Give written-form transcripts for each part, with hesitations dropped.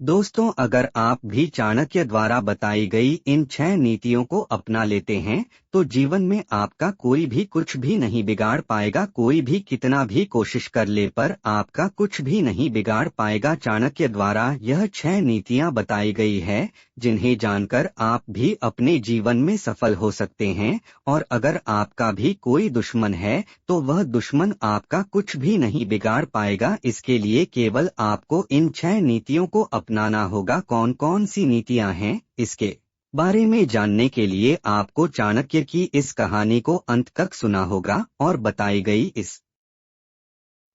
दोस्तों, अगर आप भी चाणक्य द्वारा बताई गई इन 6 नीतियों को अपना लेते हैं तो जीवन में आपका कोई भी कुछ भी नहीं बिगाड़ पाएगा। कोई भी कितना भी कोशिश कर ले पर आपका कुछ भी नहीं बिगाड़ पाएगा। चाणक्य द्वारा यह 6 नीतियां बताई गई है जिन्हें जानकर आप भी अपने जीवन में सफल हो सकते हैं। और अगर आपका भी कोई दुश्मन है तो वह दुश्मन आपका कुछ भी नहीं बिगाड़ पाएगा। इसके लिए केवल आपको इन 6 नीतियों को अपनाना होगा। कौन कौन सी नीतियां हैं, इसके बारे में जानने के लिए आपको चाणक्य की इस कहानी को अंत तक सुना होगा। और बताई गई इस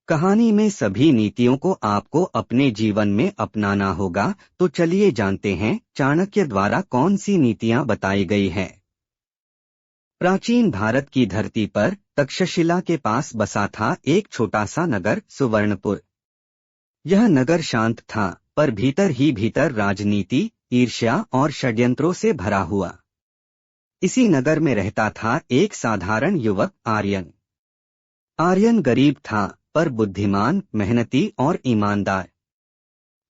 कहानी में सभी नीतियों को आपको अपने जीवन में अपनाना होगा। तो चलिए जानते हैं चाणक्य द्वारा कौन सी नीतियां बताई गई हैं। प्राचीन भारत की धरती पर तक्षशिला के पास बसा था एक छोटा सा नगर सुवर्णपुर। यह नगर शांत था, पर भीतर ही भीतर राजनीति, ईर्ष्या और षड्यंत्रों से भरा हुआ। इसी नगर में रहता था एक साधारण युवक आर्यन। आर्यन गरीब था, पर बुद्धिमान, मेहनती और ईमानदार।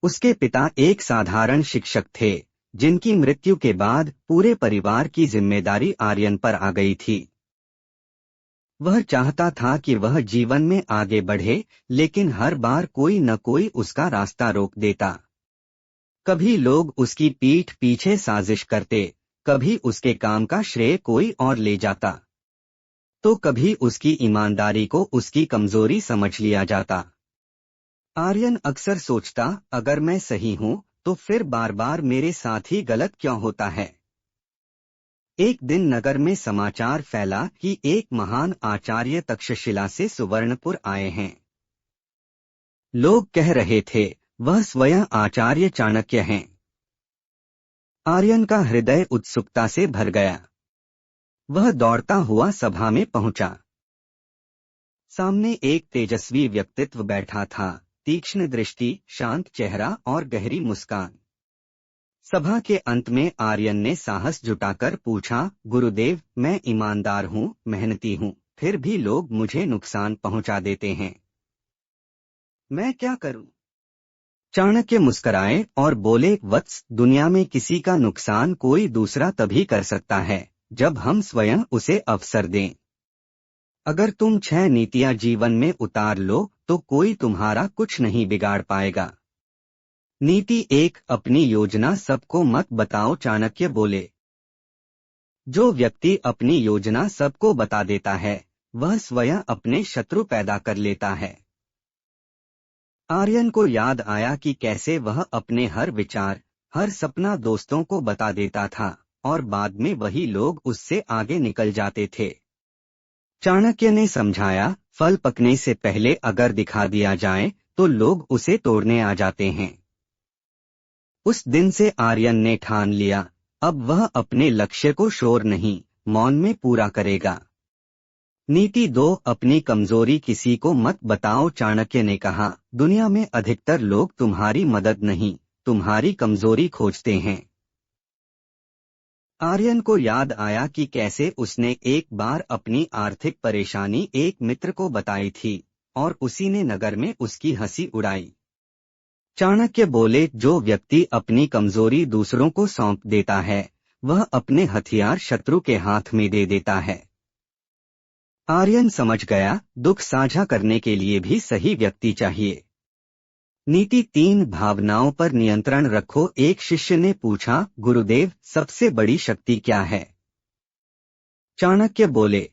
उसके पिता एक साधारण शिक्षक थे, जिनकी मृत्यु के बाद पूरे परिवार की जिम्मेदारी आर्यन पर आ गई थी। वह चाहता था कि वह जीवन में आगे बढ़े, लेकिन हर बार कोई न कोई उसका रास्ता रोक देता। कभी लोग उसकी पीठ पीछे साजिश करते, कभी उसके काम का श्रेय कोई और ले जाता, तो कभी उसकी ईमानदारी को उसकी कमजोरी समझ लिया जाता। आर्यन अक्सर सोचता, अगर मैं सही हूं तो फिर बार बार मेरे साथ ही गलत क्यों होता है। एक दिन नगर में समाचार फैला कि एक महान आचार्य तक्षशिला से सुवर्णपुर आए हैं। लोग कह रहे थे, वह स्वयं आचार्य चाणक्य हैं। आर्यन का हृदय उत्सुकता से भर गया। वह दौड़ता हुआ सभा में पहुंचा। सामने एक तेजस्वी व्यक्तित्व बैठा था, तीक्ष्ण दृष्टि, शांत चेहरा और गहरी मुस्कान। सभा के अंत में आर्यन ने साहस जुटाकर पूछा, गुरुदेव, मैं ईमानदार हूँ, मेहनती हूँ, फिर भी लोग मुझे नुकसान पहुंचा देते हैं। मैं क्या करूं? चाणक्य मुस्कराए और बोले, वत्स, दुनिया में किसी का नुकसान कोई दूसरा तभी कर सकता है जब हम स्वयं उसे अवसर दें। अगर तुम 6 नीतियां जीवन में उतार लो तो कोई तुम्हारा कुछ नहीं बिगाड़ पाएगा। नीति 1, अपनी योजना सबको मत बताओ। चाणक्य बोले, जो व्यक्ति अपनी योजना सबको बता देता है वह स्वयं अपने शत्रु पैदा कर लेता है। आर्यन को याद आया कि कैसे वह अपने हर विचार, हर सपना दोस्तों को बता देता था और बाद में वही लोग उससे आगे निकल जाते थे। चाणक्य ने समझाया, फल पकने से पहले अगर दिखा दिया जाए तो लोग उसे तोड़ने आ जाते हैं। उस दिन से आर्यन ने ठान लिया, अब वह अपने लक्ष्य को शोर नहीं, मौन में पूरा करेगा। नीति 2, अपनी कमजोरी किसी को मत बताओ। चाणक्य ने कहा, दुनिया में अधिकतर लोग तुम्हारी मदद नहीं, तुम्हारी कमजोरी खोजते हैं। आर्यन को याद आया कि कैसे उसने एक बार अपनी आर्थिक परेशानी एक मित्र को बताई थी और उसी ने नगर में उसकी हंसी उड़ाई। चाणक्य बोले, जो व्यक्ति अपनी कमजोरी दूसरों को सौंप देता है वह अपने हथियार शत्रु के हाथ में दे देता है। आर्यन समझ गया, दुख साझा करने के लिए भी सही व्यक्ति चाहिए। नीति 3, भावनाओं पर नियंत्रण रखो। एक शिष्य ने पूछा, गुरुदेव, सबसे बड़ी शक्ति क्या है? चाणक्य बोले,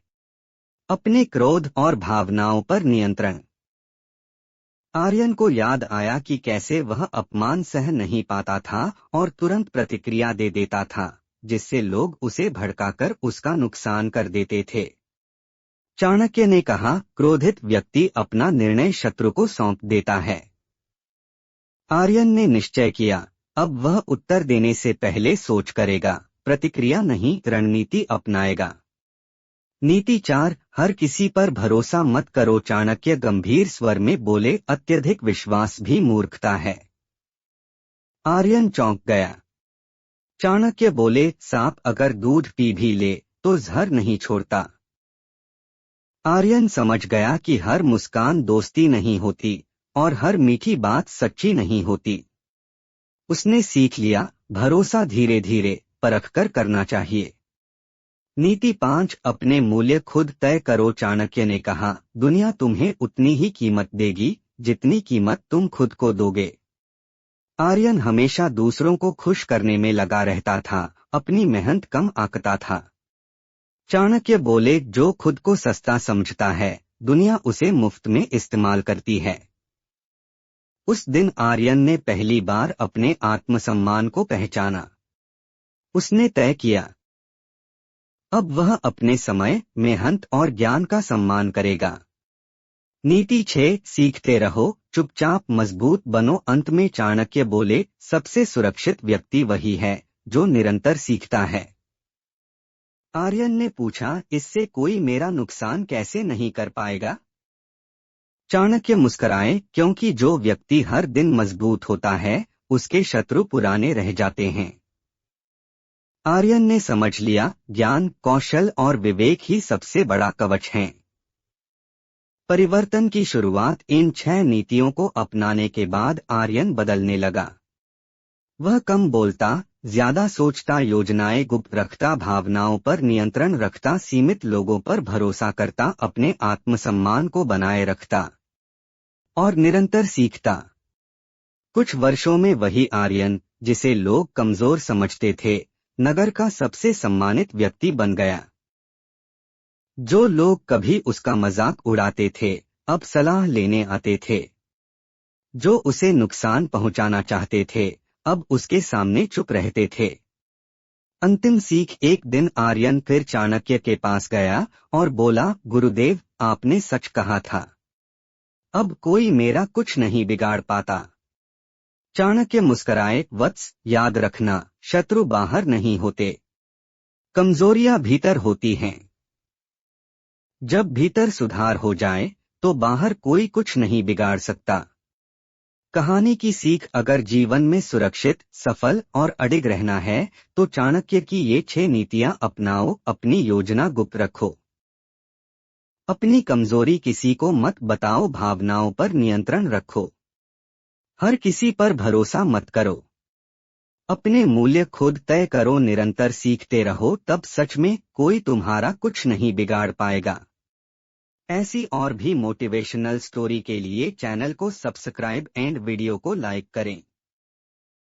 अपने क्रोध और भावनाओं पर नियंत्रण। आर्यन को याद आया कि कैसे वह अपमान सह नहीं पाता था और तुरंत प्रतिक्रिया दे देता था, जिससे लोग उसे भड़काकर उसका नुकसान कर देते थे। चाणक्य ने कहा, क्रोधित व्यक्ति अपना निर्णय शत्रु को सौंप देता है। आर्यन ने निश्चय किया, अब वह उत्तर देने से पहले सोच करेगा, प्रतिक्रिया नहीं रणनीति अपनाएगा। नीति 4, हर किसी पर भरोसा मत करो। चाणक्य गंभीर स्वर में बोले, अत्यधिक विश्वास भी मूर्खता है। आर्यन चौंक गया। चाणक्य बोले, सांप अगर दूध पी भी ले तो जहर नहीं छोड़ता। आर्यन समझ गया कि हर मुस्कान दोस्ती नहीं होती और हर मीठी बात सच्ची नहीं होती। उसने सीख लिया, भरोसा धीरे धीरे परख कर करना चाहिए। नीति 5, अपने मूल्य खुद तय करो। चाणक्य ने कहा, दुनिया तुम्हें उतनी ही कीमत देगी जितनी कीमत तुम खुद को दोगे। आर्यन हमेशा दूसरों को खुश करने में लगा रहता था, अपनी मेहनत कम आंकता था। चाणक्य बोले, जो खुद को सस्ता समझता है, दुनिया उसे मुफ्त में इस्तेमाल करती है। उस दिन आर्यन ने पहली बार अपने आत्मसम्मान को पहचाना। उसने तय किया, अब वह अपने समय, मेहनत और ज्ञान का सम्मान करेगा। नीति 6, सीखते रहो, चुपचाप मजबूत बनो। अंत में चाणक्य बोले, सबसे सुरक्षित व्यक्ति वही है जो निरंतर सीखता है। आर्यन ने पूछा, इससे कोई मेरा नुकसान कैसे नहीं कर पाएगा? चाणक्य मुस्कराए, क्योंकि जो व्यक्ति हर दिन मजबूत होता है, उसके शत्रु पुराने रह जाते हैं। आर्यन ने समझ लिया, ज्ञान, कौशल और विवेक ही सबसे बड़ा कवच हैं। परिवर्तन की शुरुआत इन 6 नीतियों को अपनाने के बाद आर्यन बदलने लगा। वह कम बोलता, ज्यादा सोचता, योजनाएं गुप्त रखता, भावनाओं पर नियंत्रण रखता, सीमित लोगों पर भरोसा करता, अपने आत्मसम्मान को बनाए रखता और निरंतर सीखता। कुछ वर्षों में वही आर्यन, जिसे लोग कमजोर समझते थे, नगर का सबसे सम्मानित व्यक्ति बन गया। जो लोग कभी उसका मजाक उड़ाते थे, अब सलाह लेने आते थे। जो उसे नुकसान पहुंचाना चाहते थे, अब उसके सामने चुप रहते थे। अंतिम सीख। एक दिन आर्यन फिर चाणक्य के पास गया और बोला, गुरुदेव, आपने सच कहा था। अब कोई मेरा कुछ नहीं बिगाड़ पाता। चाणक्य मुस्कराए, वत्स, याद रखना, शत्रु बाहर नहीं होते, कमजोरियां भीतर होती हैं। जब भीतर सुधार हो जाए, तो बाहर कोई कुछ नहीं बिगाड़ सकता। कहानी की सीख। अगर जीवन में सुरक्षित, सफल और अडिग रहना है, तो चाणक्य की ये 6 नीतियां अपनाओ। अपनी योजना गुप्त रखो, अपनी कमजोरी किसी को मत बताओ, भावनाओं पर नियंत्रण रखो, हर किसी पर भरोसा मत करो, अपने मूल्य खुद तय करो, निरंतर सीखते रहो, तब सच में कोई तुम्हारा कुछ नहीं बिगाड़ पाएगा। ऐसी और भी मोटिवेशनल स्टोरी के लिए चैनल को सब्सक्राइब एंड वीडियो को लाइक करें।